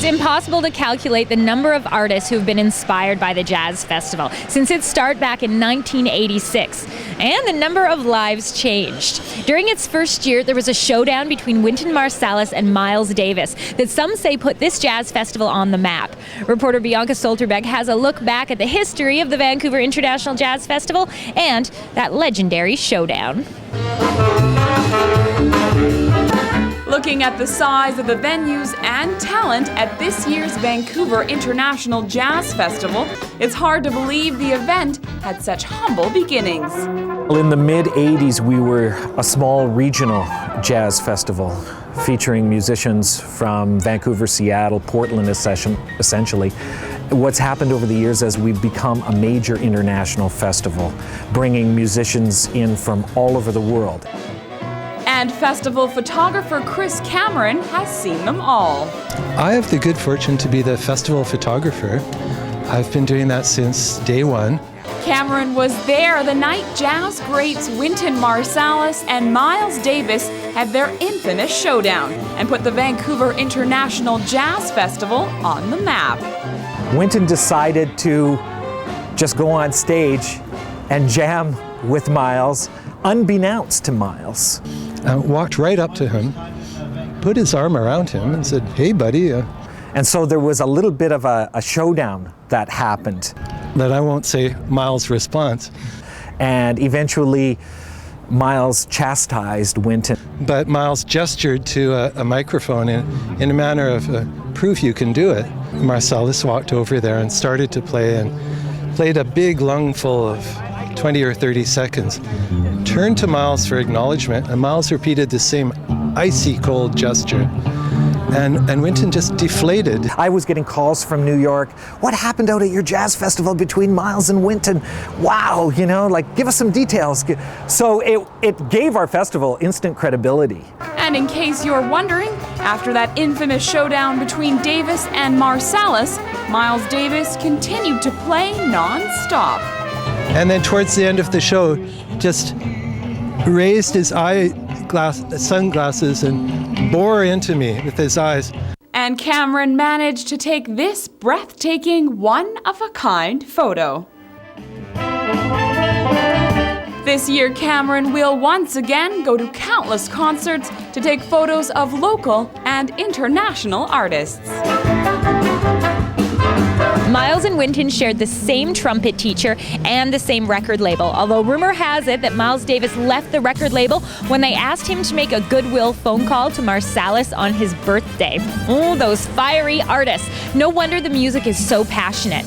It's impossible to calculate the number of artists who have been inspired by the Jazz Festival since its start back in 1986, and the number of lives changed. During its first year, there was a showdown between Wynton Marsalis and Miles Davis that some say put this jazz festival on the map. Reporter Bianca Stolterbeck has a look back at the history of the Vancouver International Jazz Festival and that legendary showdown. Looking at the size of the venues and talent at this year's Vancouver International Jazz Festival, it's hard to believe the event had such humble beginnings. In the mid-'80s, we were a small regional jazz festival featuring musicians from Vancouver, Seattle, Portland essentially. What's happened over the years is we've become a major international festival, bringing musicians in from all over the world. And festival photographer Chris Cameron has seen them all. I have the good fortune to be the festival photographer. I've been doing that since day one. Cameron was there the night jazz greats Wynton Marsalis and Miles Davis had their infamous showdown and put the Vancouver International Jazz Festival on the map. Wynton decided to just go on stage and jam with Miles, unbeknownst to Miles. I walked right up to him, put his arm around him and said, "Hey, buddy." And so there was a little bit of a showdown that happened. But I won't say Miles' response. And eventually, Miles chastised Wynton. But Miles gestured to a microphone in a manner of proof you can do it. Marsalis walked over there and started to play and played a big lungful of 20 or 30 seconds. Turned to Miles for acknowledgement, and Miles repeated the same icy cold gesture. And Wynton just deflated. I was getting calls from New York. What happened out at your jazz festival between Miles and Wynton? Wow, give us some details. So it gave our festival instant credibility. And in case you're wondering, after that infamous showdown between Davis and Marsalis, Miles Davis continued to play non-stop. And then towards the end of the show, just raised his sunglasses and bore into me with his eyes. And Cameron managed to take this breathtaking, one-of-a-kind photo. This year, Cameron will once again go to countless concerts to take photos of local and international artists. Miles and Wynton shared the same trumpet teacher and the same record label, although rumor has it that Miles Davis left the record label when they asked him to make a goodwill phone call to Marsalis on his birthday. Oh, those fiery artists. No wonder the music is so passionate.